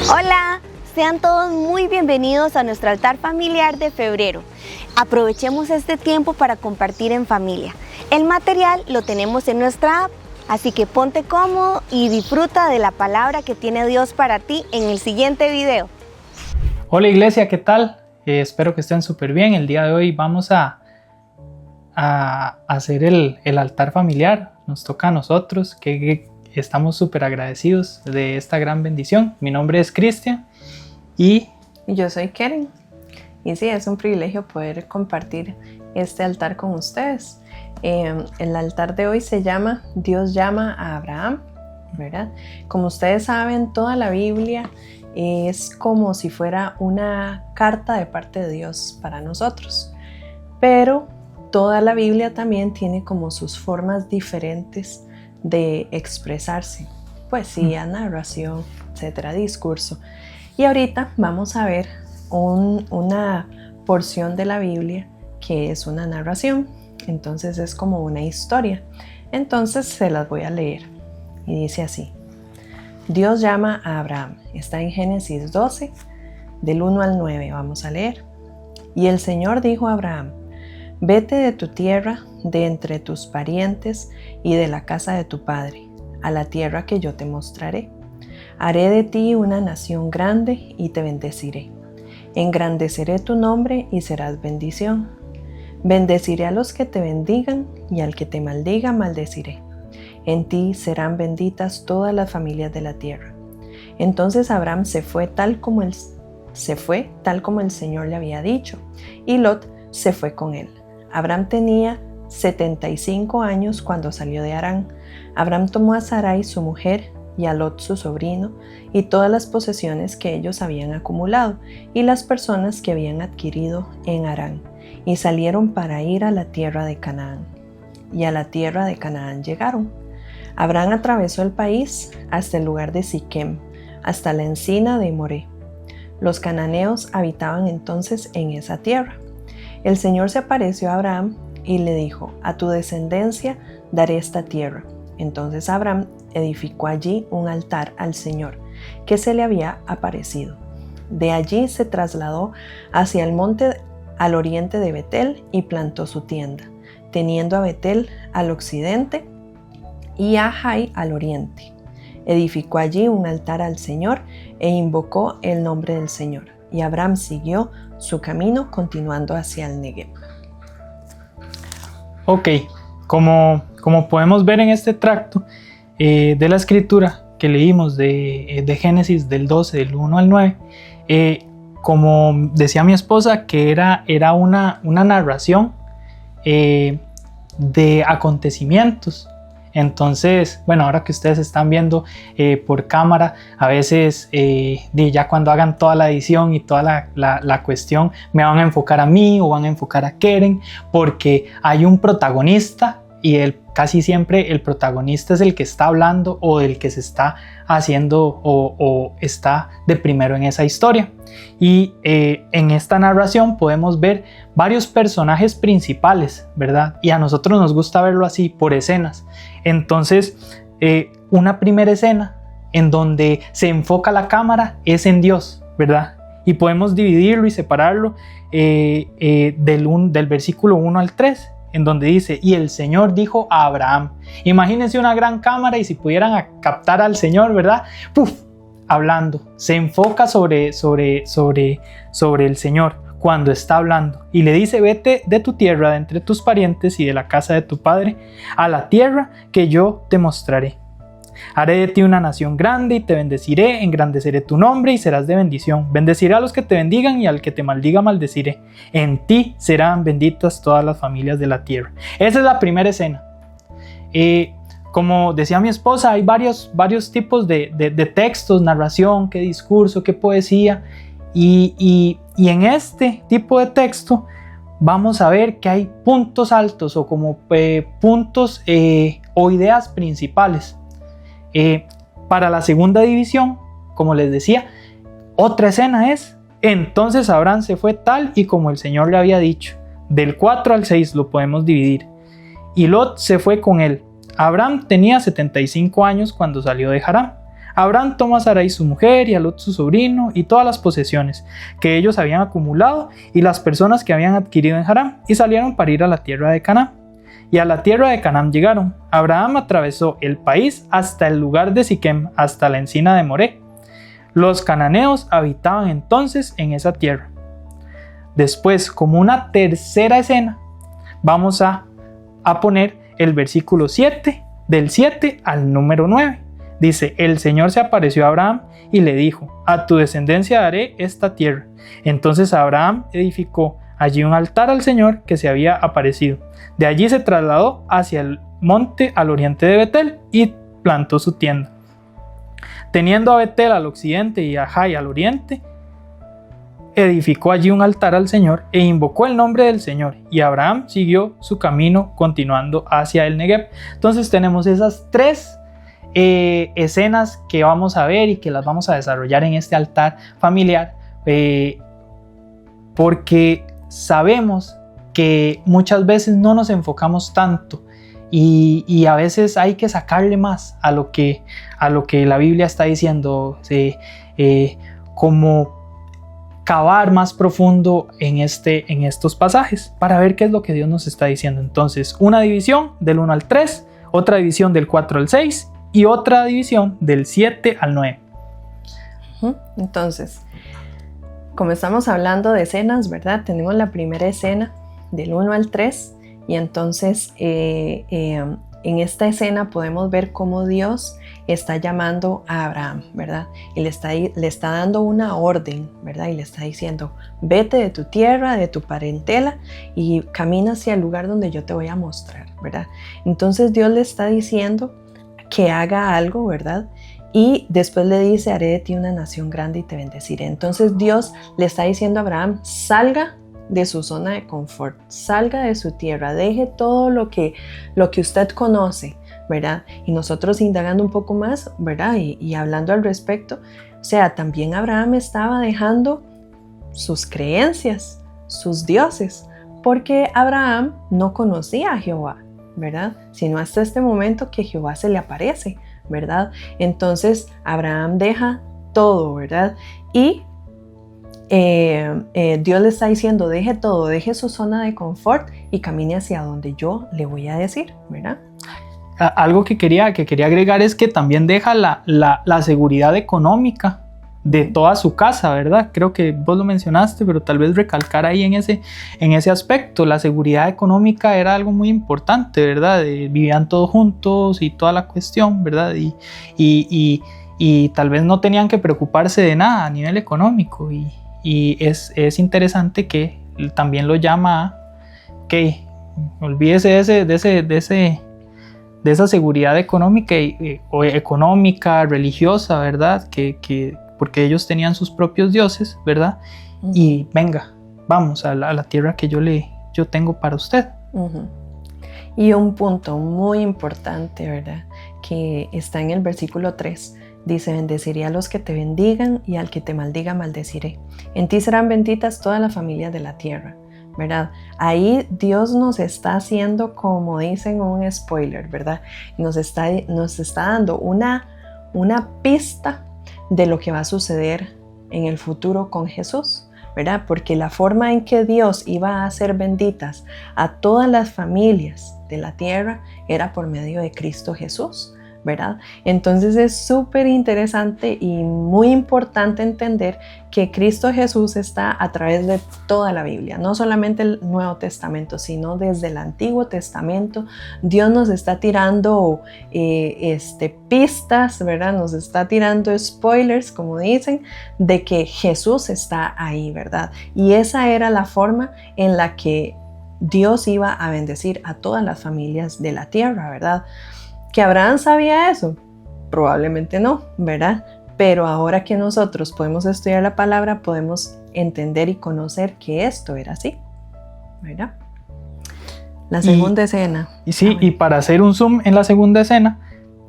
Hola, sean todos muy bienvenidos a nuestro altar familiar de febrero. Aprovechemos este tiempo para compartir en familia. El material lo tenemos en nuestra app, así que ponte cómodo y disfruta de la palabra que tiene Dios para ti en el siguiente video. Hola iglesia, ¿qué tal? Espero que estén súper bien. El día de hoy vamos a hacer el altar familiar. Nos toca a nosotros, que estamos súper agradecidos de esta gran bendición. Mi nombre es Cristian y yo soy Keren. Y sí, es un privilegio poder compartir este altar con ustedes. El altar de hoy se llama Dios llama a Abraham, ¿verdad? Como ustedes saben, toda la Biblia es como si fuera una carta de parte de Dios para nosotros. Pero toda la Biblia también tiene como sus formas diferentes de expresarse. Poesía, narración, etcétera, discurso. Y ahorita vamos a ver una porción de la Biblia que es una narración. Entonces es como una historia. Entonces se las voy a leer. Y dice así. Dios llama a Abraham. Está en Génesis 12, del 1 al 9. Vamos a leer. Y el Señor dijo a Abraham: vete de tu tierra, de entre tus parientes y de la casa de tu padre, a la tierra que yo te mostraré. Haré de ti una nación grande y te bendeciré. Engrandeceré tu nombre y serás bendición. Bendeciré a los que te bendigan y al que te maldiga maldeciré. En ti serán benditas todas las familias de la tierra. Entonces Abraham se fue tal como el Señor le había dicho, y Lot se fue con él. Abraham tenía 75 años cuando salió de Harán. Abraham tomó a Sarai su mujer y a Lot su sobrino y todas las posesiones que ellos habían acumulado y las personas que habían adquirido en Harán, y salieron para ir a la tierra de Canaán. Y a la tierra de Canaán llegaron. Abraham atravesó el país hasta el lugar de Siquem, hasta la encina de Moré. Los cananeos habitaban entonces en esa tierra. El Señor se apareció a Abraham y le dijo: a tu descendencia daré esta tierra. Entonces Abraham edificó allí un altar al Señor, que se le había aparecido. De allí se trasladó hacia el monte al oriente de Betel y plantó su tienda, teniendo a Betel al occidente y a Jai al oriente. Edificó allí un altar al Señor e invocó el nombre del Señor. Y Abraham siguió su camino continuando hacia el Negev. Ok, como podemos ver en este tracto de la escritura que leímos de Génesis del 12, del 1 al 9, como decía mi esposa, que era una narración de acontecimientos. Entonces, bueno, ahora que ustedes están viendo por cámara, a veces ya cuando hagan toda la edición y toda la cuestión, me van a enfocar a mí o van a enfocar a Keren, porque hay un protagonista y casi siempre el protagonista es el que está hablando o el que se está haciendo o está de primero en esa historia. Y en esta narración podemos ver varios personajes principales, ¿verdad? Y a nosotros nos gusta verlo así, por escenas. Entonces, una primera escena en donde se enfoca la cámara es en Dios, ¿verdad? Y podemos dividirlo y separarlo del versículo 1 al 3. En donde dice: y el Señor dijo a Abraham. Imagínense una gran cámara y si pudieran captar al Señor, ¿verdad? ¡Puf! Hablando. Se enfoca sobre el Señor cuando está hablando. Y le dice: vete de tu tierra, de entre tus parientes y de la casa de tu padre, a la tierra que yo te mostraré. Haré de ti una nación grande y te bendeciré, engrandeceré tu nombre y serás de bendición. Bendeciré a los que te bendigan y al que te maldiga maldeciré. En ti serán benditas todas las familias de la tierra. Esa es la primera escena. Como decía mi esposa, hay varios tipos de textos, narración, qué discurso, qué poesía. Y en este tipo de texto vamos a ver que hay puntos altos o como puntos o ideas principales. Para la segunda división, como les decía, otra escena es: entonces Abraham se fue tal y como el Señor le había dicho. Del 4 al 6 lo podemos dividir. Y Lot se fue con él. Abraham tenía 75 años cuando salió de Harán. Abraham tomó a Sarai su mujer y a Lot su sobrino y todas las posesiones que ellos habían acumulado y las personas que habían adquirido en Harán y salieron para ir a la tierra de Canaán. Y a la tierra de Canaán llegaron. Abraham atravesó el país hasta el lugar de Siquem, hasta la encina de Moré. Los cananeos habitaban entonces en esa tierra. Después, como una tercera escena, vamos a poner el versículo 7, del 7 al número 9. Dice: el Señor se apareció a Abraham y le dijo: a tu descendencia daré esta tierra. Entonces Abraham edificó allí un altar al Señor que se había aparecido. De allí se trasladó hacia el monte al oriente de Betel y plantó su tienda. Teniendo a Betel al occidente y a Jai al oriente, edificó allí un altar al Señor e invocó el nombre del Señor. Y Abraham siguió su camino continuando hacia el Negev. Entonces tenemos esas tres escenas que vamos a ver y que las vamos a desarrollar en este altar familiar, porque sabemos que muchas veces no nos enfocamos tanto y a veces hay que sacarle más a lo que la Biblia está diciendo, como cavar más profundo en estos pasajes para ver qué es lo que Dios nos está diciendo. Entonces, una división del 1 al 3, otra división del 4 al 6 y otra división del 7 al 9. Entonces, como estamos hablando de escenas, ¿verdad? Tenemos la primera escena del 1 al 3 y entonces en esta escena podemos ver cómo Dios está llamando a Abraham, ¿verdad? Y le está dando una orden, ¿verdad? Y le está diciendo: vete de tu tierra, de tu parentela y camina hacia el lugar donde yo te voy a mostrar, ¿verdad? Entonces Dios le está diciendo que haga algo, ¿verdad? Y después le dice: haré de ti una nación grande y te bendeciré. Entonces Dios le está diciendo a Abraham: salga de su zona de confort, salga de su tierra, deje todo lo que usted conoce, ¿verdad? Y nosotros indagando un poco más, ¿verdad? Y hablando al respecto, o sea, también Abraham estaba dejando sus creencias, sus dioses, porque Abraham no conocía a Jehová, ¿verdad? Sino hasta este momento que Jehová se le aparece, ¿verdad? Entonces Abraham deja todo, ¿verdad? Y Dios le está diciendo: deje todo, deje su zona de confort y camine hacia donde yo le voy a decir, ¿verdad? Algo que quería agregar es que también deja la seguridad económica de toda su casa, ¿verdad? Creo que vos lo mencionaste, pero tal vez recalcar ahí en ese aspecto. La seguridad económica era algo muy importante, ¿verdad? Vivían todos juntos y toda la cuestión, ¿verdad? Y tal vez no tenían que preocuparse de nada a nivel económico. Y es interesante que también lo llama olvídese de esa seguridad económica o económica, religiosa, ¿verdad? Porque ellos tenían sus propios dioses, ¿verdad? Y venga, vamos a la tierra que yo tengo para usted. Y un punto muy importante, ¿verdad? Que está en el versículo 3. Dice: bendeciré a los que te bendigan y al que te maldiga maldeciré. En ti serán benditas todas las familias de la tierra, ¿verdad? Ahí Dios nos está haciendo, como dicen, un spoiler, ¿verdad? Nos está dando una pista de lo que va a suceder en el futuro con Jesús, ¿verdad? Porque la forma en que Dios iba a hacer benditas a todas las familias de la tierra era por medio de Cristo Jesús, ¿verdad? Entonces es súper interesante y muy importante entender que Cristo Jesús está a través de toda la Biblia, no solamente el Nuevo Testamento, sino desde el Antiguo Testamento. Dios nos está tirando pistas, ¿verdad? Nos está tirando spoilers, como dicen, de que Jesús está ahí, ¿verdad? Y esa era la forma en la que Dios iba a bendecir a todas las familias de la tierra, ¿verdad? ¿Que Abraham sabía eso? Probablemente no, ¿verdad? Pero ahora que nosotros podemos estudiar la palabra, podemos entender y conocer que esto era así, ¿verdad? La segunda escena. Y sí, y para hacer un zoom en la segunda escena,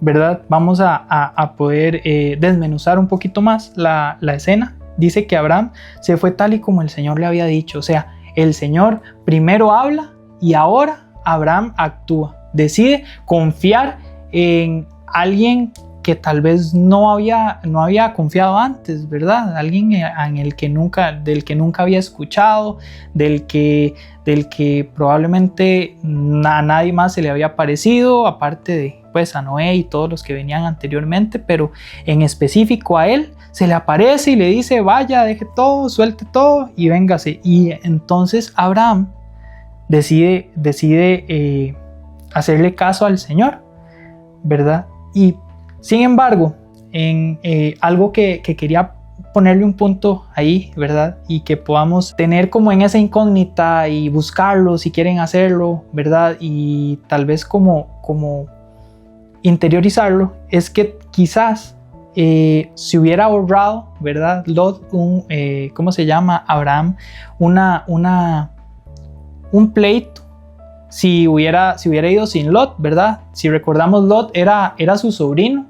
¿verdad? Vamos a poder desmenuzar un poquito más la escena. Dice que Abraham se fue tal y como el Señor le había dicho. O sea, el Señor primero habla y ahora Abraham actúa. Decide confiar en alguien que tal vez no había confiado antes, ¿verdad? Alguien del que nunca había escuchado, del que probablemente a nadie más se le había parecido, aparte de pues a Noé y todos los que venían anteriormente, pero en específico a él se le aparece y le dice: vaya, deje todo, suelte todo y véngase. Y entonces Abraham decide hacerle caso al Señor, ¿verdad? Y sin embargo, en algo que quería ponerle un punto ahí, ¿verdad? Y que podamos tener como en esa incógnita y buscarlo si quieren hacerlo, ¿verdad? Y tal vez como interiorizarlo, es que quizás si hubiera ahorrado, ¿verdad? Lot, Abraham, un pleito, si hubiera ido sin Lot, ¿verdad? Si recordamos, Lot era su sobrino.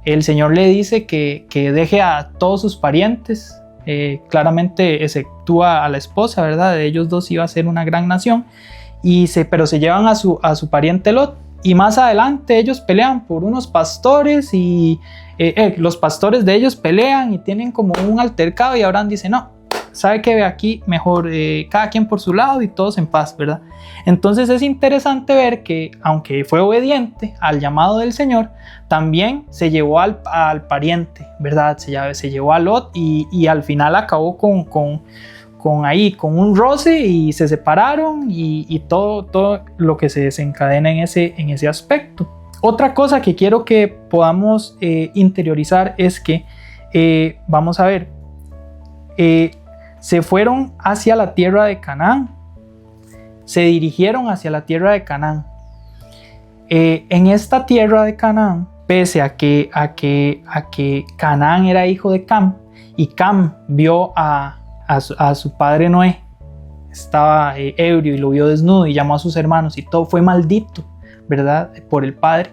El Señor le dice que deje a todos sus parientes, claramente exceptúa a la esposa, ¿verdad? De ellos dos iba a ser una gran nación, pero se llevan a su pariente Lot. Y más adelante ellos pelean por unos pastores y los pastores de ellos pelean y tienen como un altercado, y Abraham dice: no, sabe que aquí mejor cada quien por su lado y todos en paz, ¿verdad? Entonces es interesante ver que aunque fue obediente al llamado del Señor, también se llevó al pariente, ¿verdad? Se llevó a Lot y al final acabó con un roce y se separaron y todo lo que se desencadena en ese aspecto. Otra cosa que quiero que podamos interiorizar es que vamos a ver, se fueron hacia la tierra de Canaán, se dirigieron hacia la tierra de Canaán. En esta tierra de Canaán, pese a que Canaán era hijo de Cam, y Cam vio a su padre Noé, estaba ebrio y lo vio desnudo y llamó a sus hermanos y todo, fue maldito, ¿verdad? Por el padre.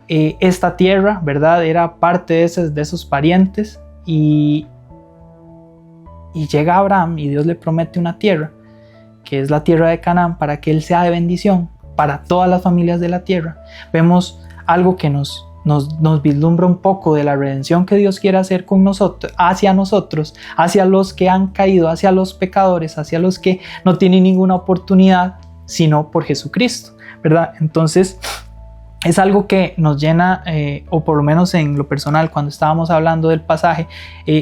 Esta tierra, ¿verdad? Era parte de esos parientes y llega Abraham y Dios le promete una tierra, que es la tierra de Canaán, para que él sea de bendición para todas las familias de la tierra. Vemos algo que nos vislumbra un poco de la redención que Dios quiere hacer con nosotros, hacia los que han caído, hacia los pecadores, hacia los que no tienen ninguna oportunidad sino por Jesucristo, ¿verdad? Entonces es algo que nos llena, o por lo menos en lo personal, cuando estábamos hablando del pasaje,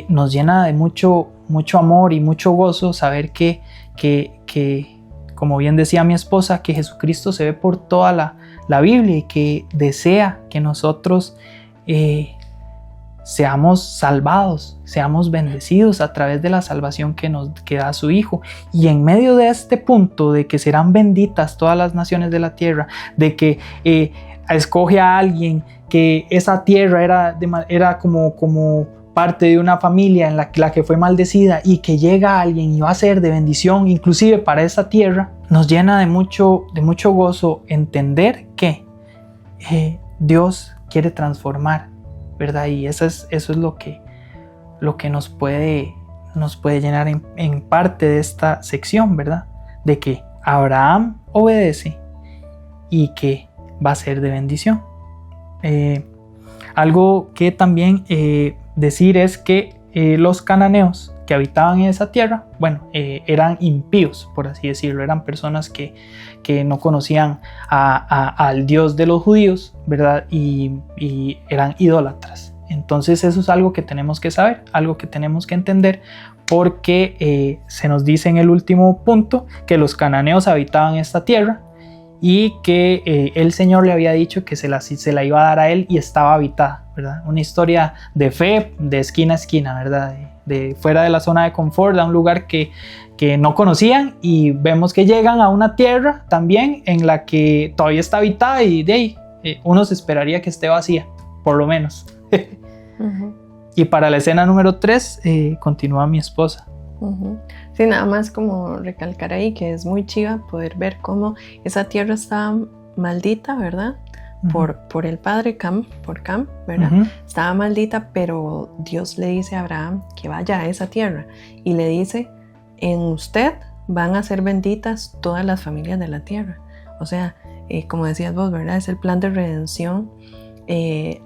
nos llena de mucho amor y mucho gozo saber que, como bien decía mi esposa, que Jesucristo se ve por toda la Biblia y que desea que nosotros seamos salvados, seamos bendecidos a través de la salvación que da su Hijo. Y en medio de este punto de que serán benditas todas las naciones de la tierra, de que escoge a alguien, que esa tierra era como parte de una familia en la que fue maldecida, y que llega alguien y va a ser de bendición inclusive para esa tierra, nos llena de mucho gozo entender que Dios quiere transformar, ¿verdad? Y eso es lo que nos puede llenar en parte de esta sección, ¿verdad? De que Abraham obedece y que va a ser de bendición. Algo que también decir es que los cananeos que habitaban en esa tierra, eran impíos, por así decirlo, eran personas que no conocían al Dios de los judíos, ¿verdad? Y eran idólatras. Entonces eso es algo que tenemos que saber, algo que tenemos que entender, porque se nos dice en el último punto que los cananeos habitaban esta tierra y que el Señor le había dicho que se la iba a dar a él y estaba habitada, ¿verdad? Una historia de fe de esquina a esquina, ¿verdad? De fuera de la zona de confort, a un lugar que no conocían, y vemos que llegan a una tierra también en la que todavía está habitada, y de ahí uno se esperaría que esté vacía, por lo menos. Uh-huh. Y para la escena número 3 continúa mi esposa. Uh-huh. Sí, nada más como recalcar ahí que es muy chiva poder ver cómo esa tierra estaba maldita, ¿verdad? Uh-huh. Por el padre Cam, ¿verdad? Uh-huh. Estaba maldita, pero Dios le dice a Abraham que vaya a esa tierra y le dice: en usted van a ser benditas todas las familias de la tierra. O sea, como decías vos, ¿verdad? Es el plan de redención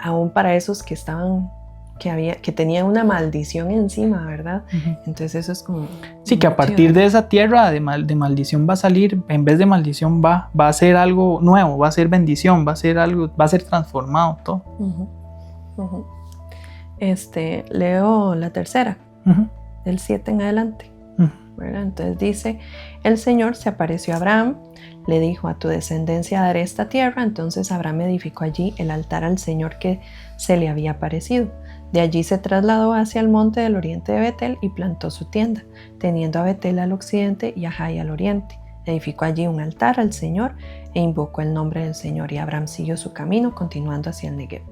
aún para esos que estaban, que tenían una maldición encima, ¿verdad? Entonces eso es como... Sí, que a partir de esa tierra de maldición va a salir, en vez de maldición va a ser algo nuevo, va a ser bendición, va a ser transformado todo. Leo la tercera, del 7 en adelante. ¿Verdad? Entonces dice, el Señor se apareció a Abraham, le dijo, a tu descendencia daré esta tierra. Entonces Abraham edificó allí el altar al Señor que se le había aparecido. De allí se trasladó hacia el monte del oriente de Betel y plantó su tienda, teniendo a Betel al occidente y a Jai al oriente. Edificó allí un altar al Señor e invocó el nombre del Señor, y Abraham siguió su camino continuando hacia el Negev.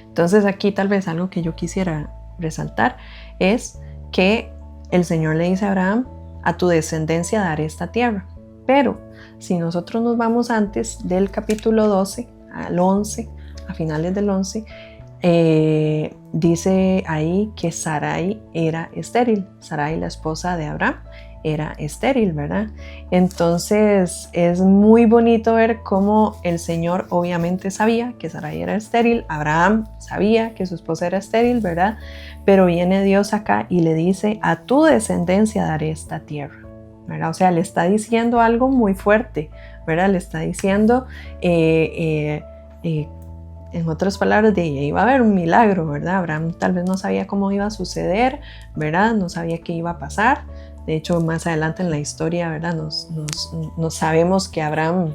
Entonces aquí tal vez algo que yo quisiera resaltar es que el Señor le dice a Abraham, a tu descendencia daré esta tierra. Pero si nosotros nos vamos antes del capítulo 12 al 11, a finales del 11, dice ahí que Sarai era estéril. Sarai, la esposa de Abraham, era estéril, ¿verdad? Entonces es muy bonito ver cómo el Señor obviamente sabía que Sarai era estéril, Abraham sabía que su esposa era estéril, ¿verdad? Pero viene Dios acá y le dice, a tu descendencia daré esta tierra, ¿verdad? O sea, le está diciendo algo muy fuerte, ¿verdad? Le está diciendo, en otras palabras, iba a haber un milagro, ¿verdad? Abraham tal vez no sabía cómo iba a suceder, ¿verdad? No sabía qué iba a pasar. De hecho, más adelante en la historia, ¿verdad? Nos sabemos que Abraham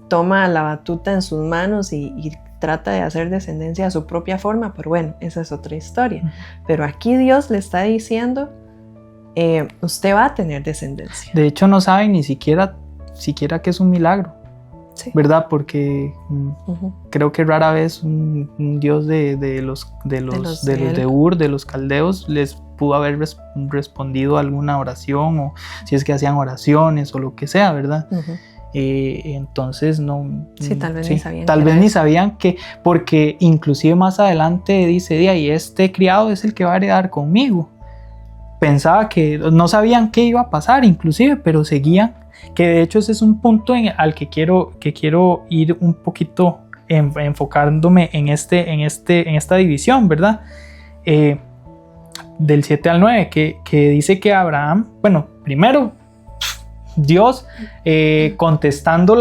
toma la batuta en sus manos y trata de hacer descendencia a su propia forma, pero bueno, esa es otra historia. Pero aquí Dios le está diciendo, usted va a tener descendencia. De hecho, no saben ni siquiera que es un milagro. Sí. ¿Verdad? Porque creo que rara vez un Dios de los de Ur, de los caldeos, les pudo haber respondido a alguna oración, o si es que hacían oraciones o lo que sea, ¿verdad? Entonces no... Sí, tal vez ni sabían que, porque inclusive más adelante dice, y este criado es el que va a heredar conmigo. Pensaba que no sabían qué iba a pasar inclusive, pero seguían. Que de hecho ese es un punto al que quiero ir un poquito enfocándome en esta división, ¿verdad? Del 7 al 9, que dice que Abraham, bueno, primero Dios contestando o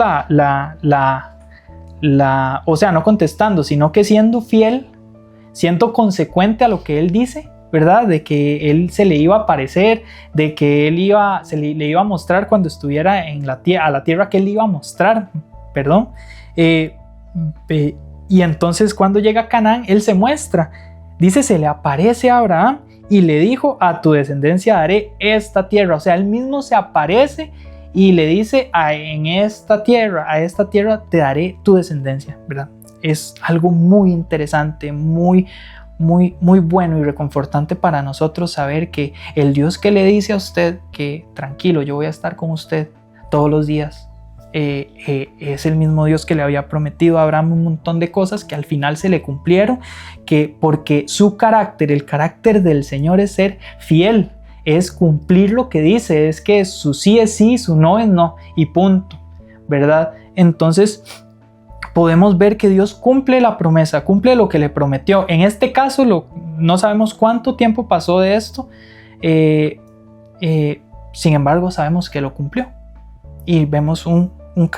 sea, no contestando, sino que siendo fiel, siendo consecuente a lo que él dice, ¿verdad? De que él se le iba a aparecer, de que él le iba a mostrar cuando estuviera a la tierra que él iba a mostrar, perdón. Y entonces cuando llega a Canaán, él se muestra. Dice, se le aparece a Abraham y le dijo, a tu descendencia daré esta tierra. O sea, él mismo se aparece y le dice, a esta tierra te daré tu descendencia, ¿verdad? Es algo muy interesante, muy bueno y reconfortante para nosotros saber que el Dios que le dice a usted que tranquilo, yo voy a estar con usted todos los días, es el mismo Dios que le había prometido a Abraham un montón de cosas que al final se le cumplieron, porque su carácter, el carácter del Señor es ser fiel, es cumplir lo que dice, es que su sí es sí, su no es no y punto, ¿verdad? Entonces podemos ver que Dios cumple la promesa, cumple lo que le prometió. En este caso no sabemos cuánto tiempo pasó de esto, sin embargo sabemos que lo cumplió y vemos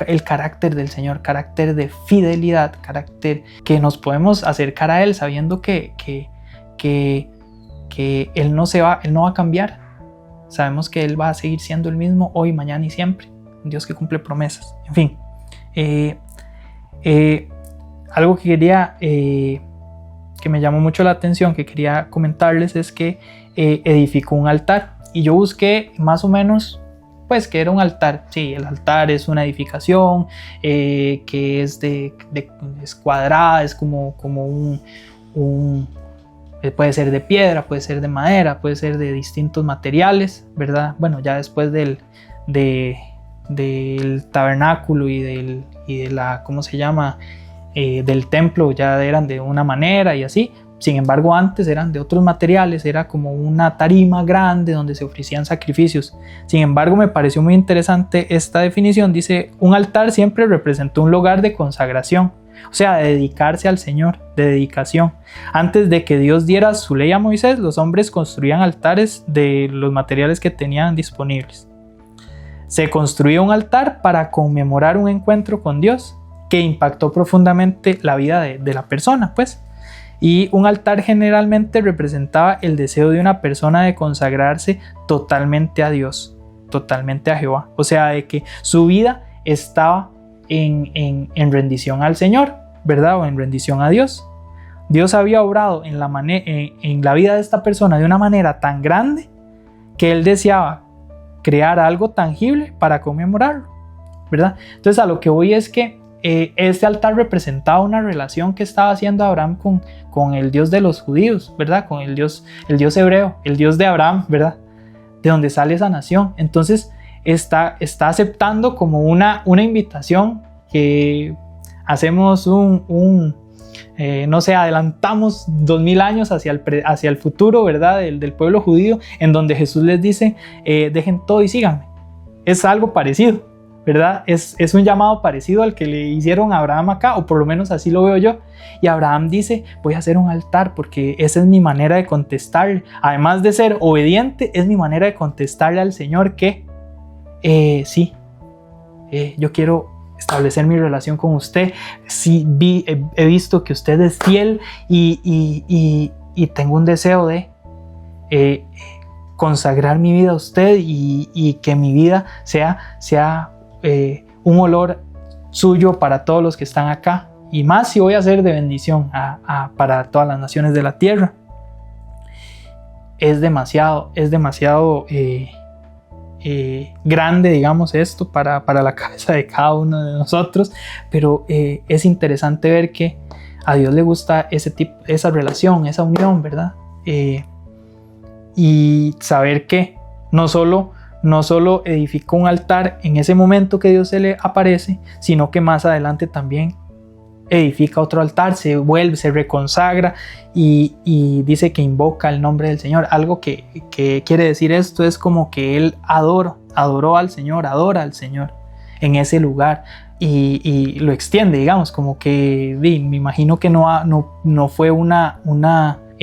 el carácter del Señor, carácter de fidelidad, carácter que nos podemos acercar a Él sabiendo que Él no va a cambiar. Sabemos que Él va a seguir siendo el mismo hoy, mañana y siempre. Un Dios que cumple promesas. En fin, algo que quería, que me llamó mucho la atención, que quería comentarles, es que edificó un altar. Y yo busqué más o menos, pues, que era un altar. Sí, el altar es una edificación que es cuadrada, es como puede ser de piedra, puede ser de madera, puede ser de distintos materiales, ¿verdad? Bueno, ya después del tabernáculo y de la, ¿cómo se llama? Del templo ya eran de una manera y así, Sin embargo, antes eran de otros materiales, era como una tarima grande donde se ofrecían sacrificios. Sin embargo, me pareció muy interesante esta definición. Dice, un altar siempre representó un lugar de consagración, o sea, de dedicarse al Señor, de dedicación. Antes de que Dios diera su ley a Moisés, los hombres construían altares de los materiales que tenían disponibles. Se construía un altar para conmemorar un encuentro con Dios que impactó profundamente la vida de la persona, pues. Y un altar generalmente representaba el deseo de una persona de consagrarse totalmente a Dios, totalmente a Jehová. O sea, de que su vida estaba en rendición al Señor, ¿verdad? O en rendición a Dios. Dios había obrado en la vida de esta persona de una manera tan grande que él deseaba crear algo tangible para conmemorarlo, ¿verdad? Entonces, a lo que voy es que este altar representaba una relación que estaba haciendo Abraham con el Dios de los judíos, ¿verdad? Con el Dios hebreo, el Dios de Abraham, ¿verdad? De donde sale esa nación. Entonces está aceptando como una invitación que hacemos no sé, adelantamos 2000 años hacia el futuro, ¿verdad? Del pueblo judío, en donde Jesús les dice, dejen todo y síganme. Es algo parecido, ¿verdad? Es un llamado parecido al que le hicieron a Abraham acá, o por lo menos así lo veo yo. Y Abraham dice, voy a hacer un altar porque esa es mi manera de contestarle. Además de ser obediente, es mi manera de contestarle al Señor que sí, yo quiero establecer mi relación con usted. Sí, he visto que usted es fiel y tengo un deseo de consagrar mi vida a usted y que mi vida sea un olor suyo para todos los que están acá, y más si voy a ser de bendición para todas las naciones de la tierra. Es demasiado grande, digamos, esto para la cabeza de cada uno de nosotros, pero es interesante ver que a Dios le gusta esa relación, esa unión, ¿verdad? Y saber que no solo edificó un altar en ese momento que Dios se le aparece, sino que más adelante también edifica otro altar, se reconsagra y dice que invoca el nombre del Señor. Algo que quiere decir esto es como que él adoró al Señor, adora al Señor en ese lugar y lo extiende, digamos, como que me imagino que no fue una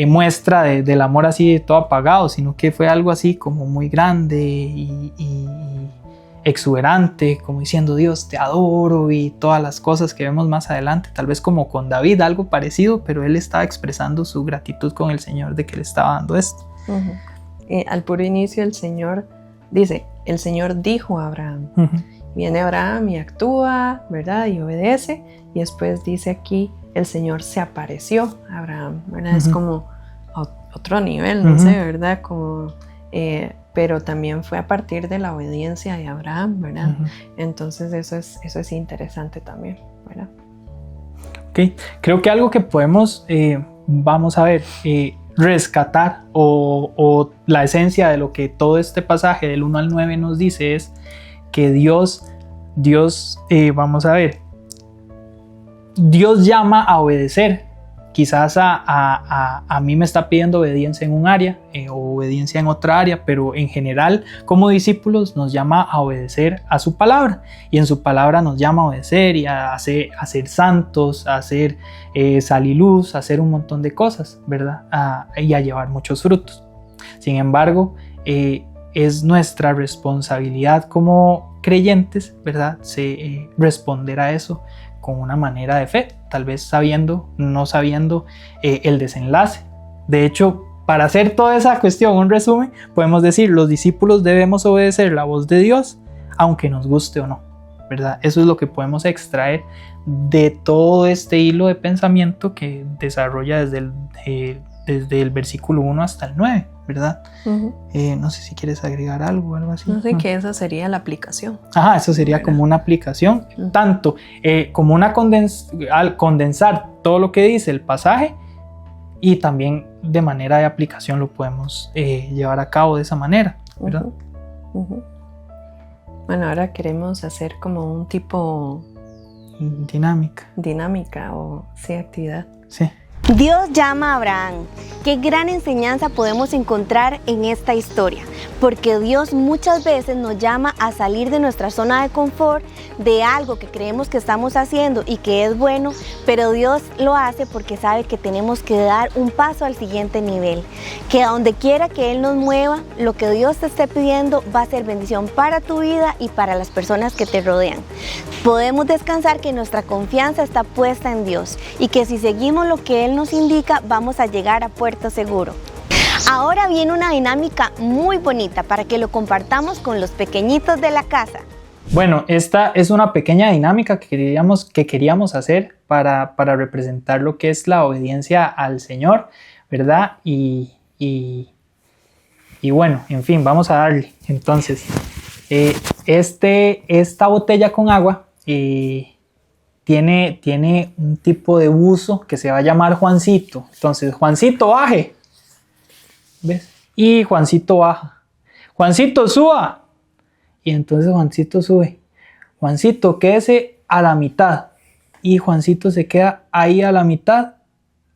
muestra del amor así de todo apagado, sino que fue algo así como muy grande y exuberante, como diciendo, Dios, te adoro, y todas las cosas que vemos más adelante, tal vez como con David, algo parecido, pero él estaba expresando su gratitud con el Señor de que le estaba dando esto. Al puro inicio el Señor dice, el Señor dijo a Abraham. Viene Abraham y actúa, ¿verdad? Y obedece, y después dice aquí, el Señor se apareció a Abraham, ¿verdad? Es como otro nivel, no sé, ¿verdad? Como, pero también fue a partir de la obediencia de Abraham, ¿verdad? Entonces eso es interesante también, ¿verdad? Ok, creo que algo que podemos, vamos a ver, rescatar o la esencia de lo que todo este pasaje del 1 al 9 nos dice es que Dios, vamos a ver, Dios llama a obedecer. Quizás a mí me está pidiendo obediencia en un área o obediencia en otra área, pero en general como discípulos nos llama a obedecer a su palabra, y en su palabra nos llama a obedecer y a ser santos, a hacer sal y luz, a hacer un montón de cosas, ¿verdad? Y a llevar muchos frutos. Sin embargo, es nuestra responsabilidad como creyentes, ¿verdad? Responder a eso con una manera de fe, tal vez sabiendo, no sabiendo el desenlace. De hecho, para hacer toda esa cuestión, un resumen, podemos decir, los discípulos debemos obedecer la voz de Dios, aunque nos guste o no, ¿verdad? Eso es lo que podemos extraer de todo este hilo de pensamiento que desarrolla desde el versículo 1 hasta el 9, ¿verdad? No sé si quieres agregar algo así. No sé, que esa sería la aplicación. Ajá, eso sería como una aplicación, tanto como al condensar todo lo que dice el pasaje, y también de manera de aplicación lo podemos llevar a cabo de esa manera, ¿verdad? Bueno, ahora queremos hacer como un tipo dinámica o sí, actividad. Sí. Dios llama a Abraham. Qué gran enseñanza podemos encontrar en esta historia, porque Dios muchas veces nos llama a salir de nuestra zona de confort, de algo que creemos que estamos haciendo y que es bueno, pero Dios lo hace porque sabe que tenemos que dar un paso al siguiente nivel, que a donde quiera que Él nos mueva, lo que Dios te esté pidiendo va a ser bendición para tu vida y para las personas que te rodean. Podemos descansar que nuestra confianza está puesta en Dios y que si seguimos lo que Él nos indica, vamos a llegar a puerto seguro. Ahora viene una dinámica muy bonita para que lo compartamos con los pequeñitos de la casa. Bueno, esta es una pequeña dinámica que queríamos hacer para representar lo que es la obediencia al Señor, ¿verdad? Y bueno, en fin, vamos a darle. Entonces, esta botella con agua tiene un tipo de buzo que se va a llamar Juancito. Entonces, Juancito, baje. ¿Ves? Y Juancito baja. Juancito, suba. Y entonces Juancito sube. Juancito, quédese a la mitad. Y Juancito se queda ahí a la mitad.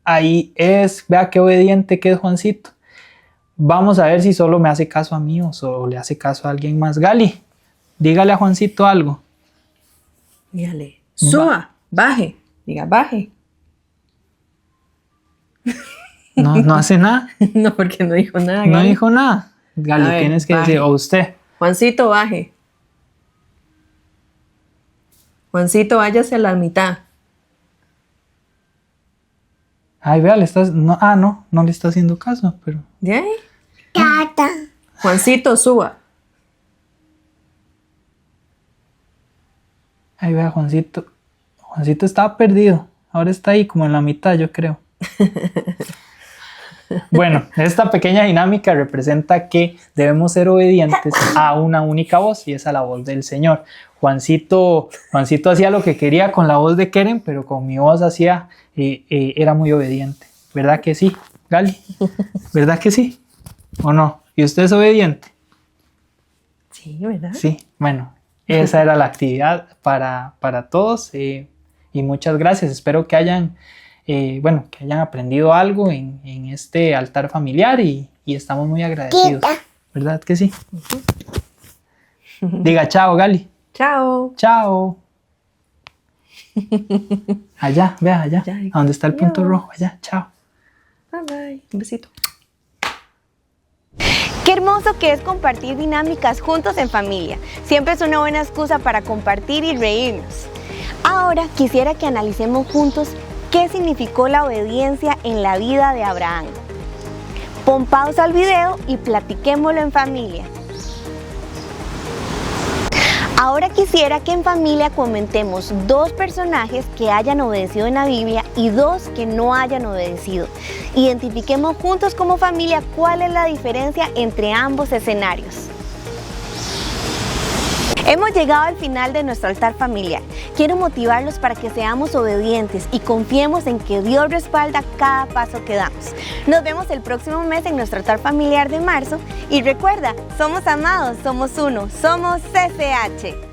Ahí es, vea qué obediente que es Juancito. Vamos a ver si solo me hace caso a mí o solo le hace caso a alguien más. Gali, dígale a Juancito algo. Dígale. Suba, baje, diga baje. No hace nada. No, porque no dijo nada. No Gali. dijo nada. Gali, A ver, tienes que baje. decir, o usted. Juancito, baje. Juancito, váyase a la mitad. Ay, vea, le estás. No le está haciendo caso, pero. ¿De ahí? Tata. Juancito, suba. Ay, vea, Juancito. Juancito estaba perdido. Ahora está ahí como en la mitad, yo creo. Bueno, esta pequeña dinámica representa que debemos ser obedientes a una única voz y es a la voz del Señor. Juancito hacía lo que quería con la voz de Keren, pero con mi voz era muy obediente. ¿Verdad que sí, Gali? ¿Verdad que sí? ¿O no? ¿Y usted es obediente? Sí, ¿verdad? Sí, bueno, esa era la actividad para todos y muchas gracias. Espero que hayan aprendido algo en este altar familiar y estamos muy agradecidos. ¿Verdad que sí? Diga chao, Gali. Chao. Chao. Allá, vea, allá. A donde está el punto rojo. Allá, chao. Bye bye. Un besito. Qué hermoso que es compartir dinámicas juntos en familia. Siempre es una buena excusa para compartir y reírnos. Ahora quisiera que analicemos juntos qué significó la obediencia en la vida de Abraham. Pon pausa al video y platiquémoslo en familia. Ahora quisiera que en familia comentemos 2 personajes que hayan obedecido en la Biblia y 2 que no hayan obedecido. Identifiquemos juntos como familia cuál es la diferencia entre ambos escenarios. Hemos llegado al final de nuestro altar familiar. Quiero motivarlos para que seamos obedientes y confiemos en que Dios respalda cada paso que damos. Nos vemos el próximo mes en nuestro altar familiar de marzo y recuerda, somos amados, somos uno, somos CCH.